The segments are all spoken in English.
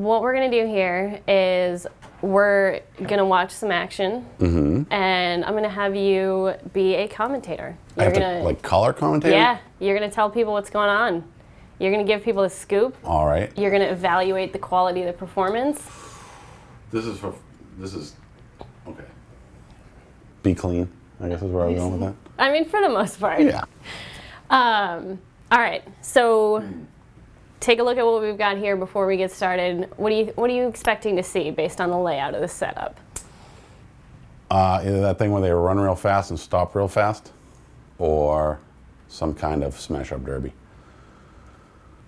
what we're gonna do here is we're gonna watch some action, and I'm gonna have you be a commentator. I have to, like, color commentator? Yeah, you're gonna tell people what's going on. You're gonna give people a scoop. All right. You're gonna evaluate the quality of the performance. This is okay. Be clean, I guess is where I was going with that. I mean, for the most part. Yeah. All right, so take a look at what we've got here before we get started. What are you expecting to see based on the layout of the setup? Either that thing where they run real fast and stop real fast, or some kind of smash-up derby.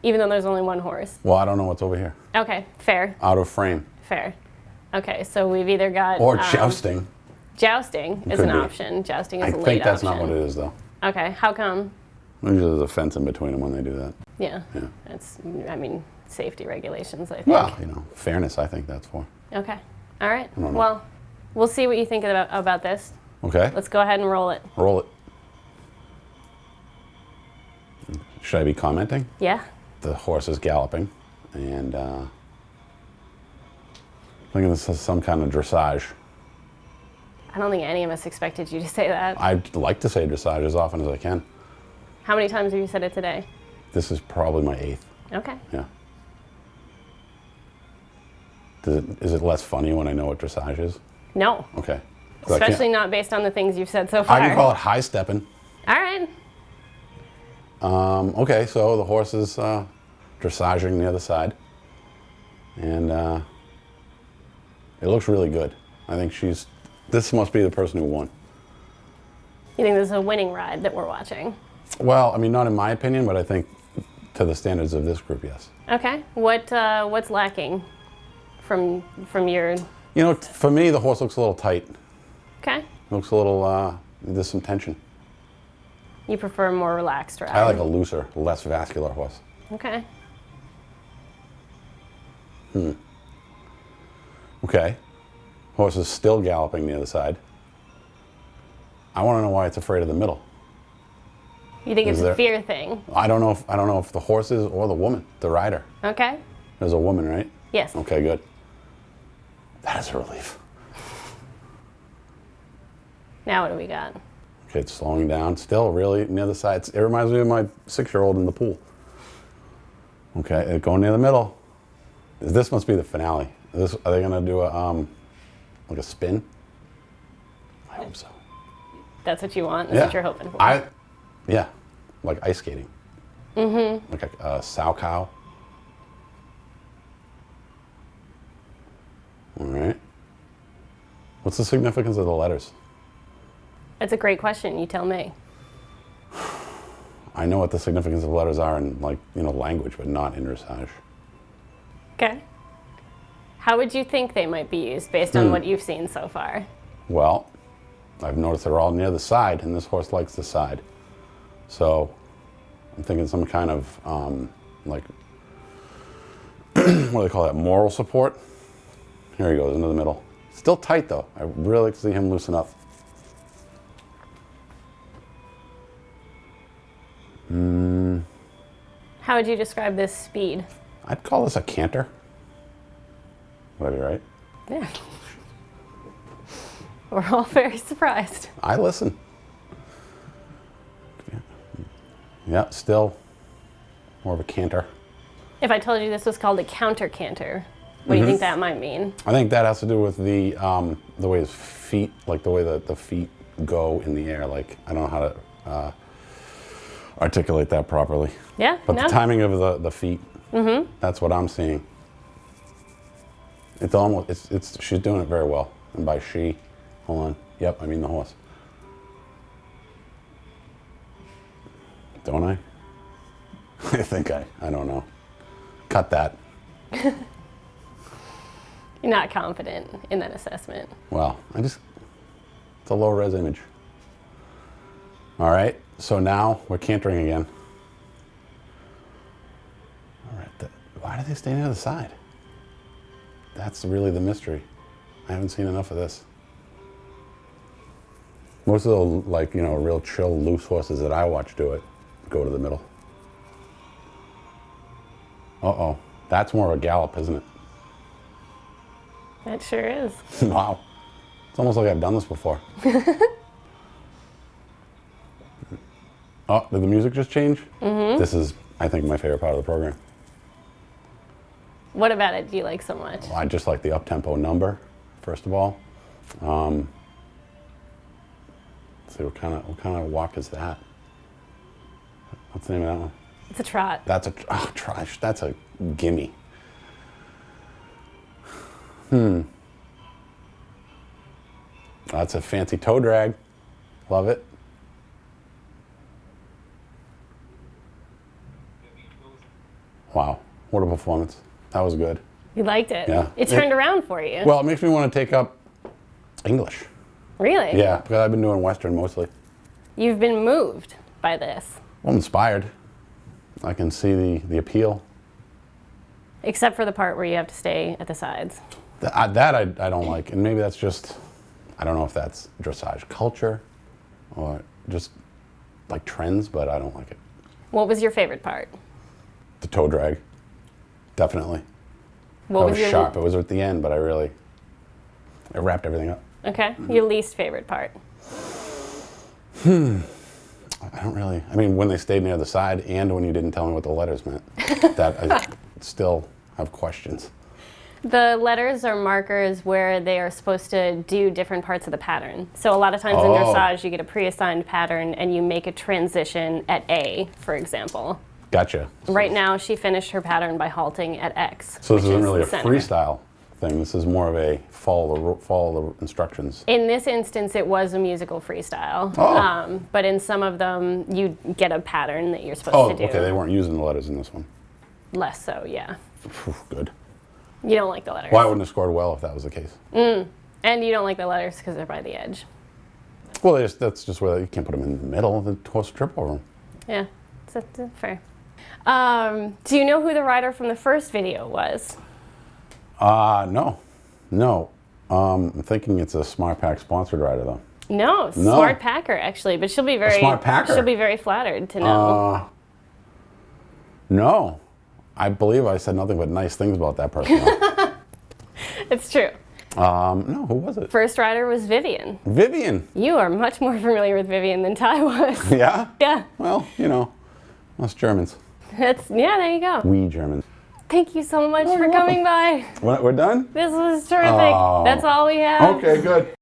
Even though there's only one horse? Well, I don't know what's over here. Okay, fair. Out of frame. Fair. Okay, so we've either got... Or jousting. Jousting is an option. Jousting is a late option. I think that's not what it is, though. Okay, how come? Usually there's a fence in between them when they do that. Yeah. It's, I mean, safety regulations, I think. Well, fairness, I think that's for. Okay. All right. Well, we'll see what you think about this. Okay. Let's go ahead and roll it. Roll it. Should I be commenting? Yeah. The horse is galloping, and I think this is some kind of dressage. I don't think any of us expected you to say that. I'd like to say dressage as often as I can. How many times have you said it today? This is probably my 8th. Okay. Yeah. Is it less funny when I know what dressage is? No. Okay. Especially not based on the things you've said so far. I can call it high stepping. All right. Okay, so the horse is dressaging the other side. And it looks really good. I think this must be the person who won. You think this is a winning ride that we're watching? Well, I mean, not in my opinion, but I think to the standards of this group, yes. Okay. What's lacking from your... For me, the horse looks a little tight. Okay. Looks a little, there's some tension. You prefer a more relaxed ride? I like a looser, less vascular horse. Okay. Okay. Horse is still galloping the other side. I want to know why it's afraid of the middle. You think it's a fear thing? I don't know if the horse is or the woman, the rider. Okay. There's a woman, right? Yes. Okay, good. That is a relief. Now what do we got? Okay, it's slowing down. Still really near the side. It reminds me of my 6-year-old in the pool. Okay, it's going near the middle. This must be the finale. Are they gonna do like a spin? I hope so. That's what you want? That's what you're hoping for? Yeah, like ice skating. Mm-hmm. Like a sow cow. All right. What's the significance of the letters? That's a great question. You tell me. I know what the significance of letters are in, language, but not in dressage. Okay. How would you think they might be used based on what you've seen so far? Well, I've noticed they're all near the side, and this horse likes the side. So I'm thinking some kind of, what do they call that, moral support? Here he goes, into the middle. Still tight, though. I really like to see him loosen up. How would you describe this speed? I'd call this a canter. Would I be right? Yeah. We're all very surprised. I listen. Yeah, still more of a canter. If I told you this was called a counter canter, what do you think that might mean? I think that has to do with the way his feet, like the way that the feet go in the air. Like, I don't know how to articulate that properly. Yeah, but the timing of the feet, that's what I'm seeing. It's almost, she's doing it very well. And by she, hold on. Yep, I mean the horse. Don't I? I think I don't know. Cut that. You're not confident in that assessment. Well, it's a low res image. All right, so now we're cantering again. All right, why do they stay near the side? That's really the mystery. I haven't seen enough of this. Most of the, real chill, loose horses that I watch do it go to the middle. Uh-oh. That's more of a gallop, isn't it? It sure is. Wow. It's almost like I've done this before. Oh, did the music just change? Mm-hmm. This is, I think, my favorite part of the program. What about it do you like so much? Well, I just like the up-tempo number, first of all. Let's see, what kind of walk is that? What's the name of that one? It's a trot. That's a trash. That's a gimme. That's a fancy toe drag. Love it. Wow, what a performance. That was good. You liked it? Yeah. It turned around for you. Well, it makes me want to take up English. Really? Yeah, because I've been doing Western mostly. You've been moved by this. Well, I'm inspired. I can see the appeal. Except for the part where you have to stay at the sides. That I don't like, and maybe that's just, I don't know if that's dressage culture or just like trends, but I don't like it. What was your favorite part? The toe drag, definitely. What That was was your sharp. It was at the end, but I wrapped everything up. Okay. Your least favorite part? I don't really, I mean, when they stayed near the side and when you didn't tell me what the letters meant, that I still have questions. The letters are markers where they are supposed to do different parts of the pattern. So a lot of times in Oh. dressage, you get a pre-assigned pattern and you make a transition at A, for example. Gotcha. Right now, she finished her pattern by halting at X. So this which isn't is really a the center. freestyle thing. This is more of a follow the instructions. In this instance, it was a musical freestyle. Oh. But in some of them, you get a pattern that you're supposed Oh, to do. okay. They weren't using the letters in this one. Less so, yeah. Phew, good. You don't like the letters. Well, I wouldn't have scored well if that was the case. And you don't like the letters because they're by the edge. Well, that's just where you can't put them in the middle. The horse will trip over them. Yeah, that's fair. Do you know who the rider from the first video was? No. I'm thinking it's a SmartPak sponsored rider though. No, SmartPaker actually, but she'll be very SmartPaker? She'll be very flattered to know. No, I believe I said nothing but nice things about that person. though. It's true. No, who was it? First rider was Vivian. Vivian. You are much more familiar with Vivian than Ty was. Yeah. Yeah, Well, you know, us Germans. there you go. We Germans. Thank you so much for you're coming by. We're done? This was terrific. Oh. That's all we have. Okay, good.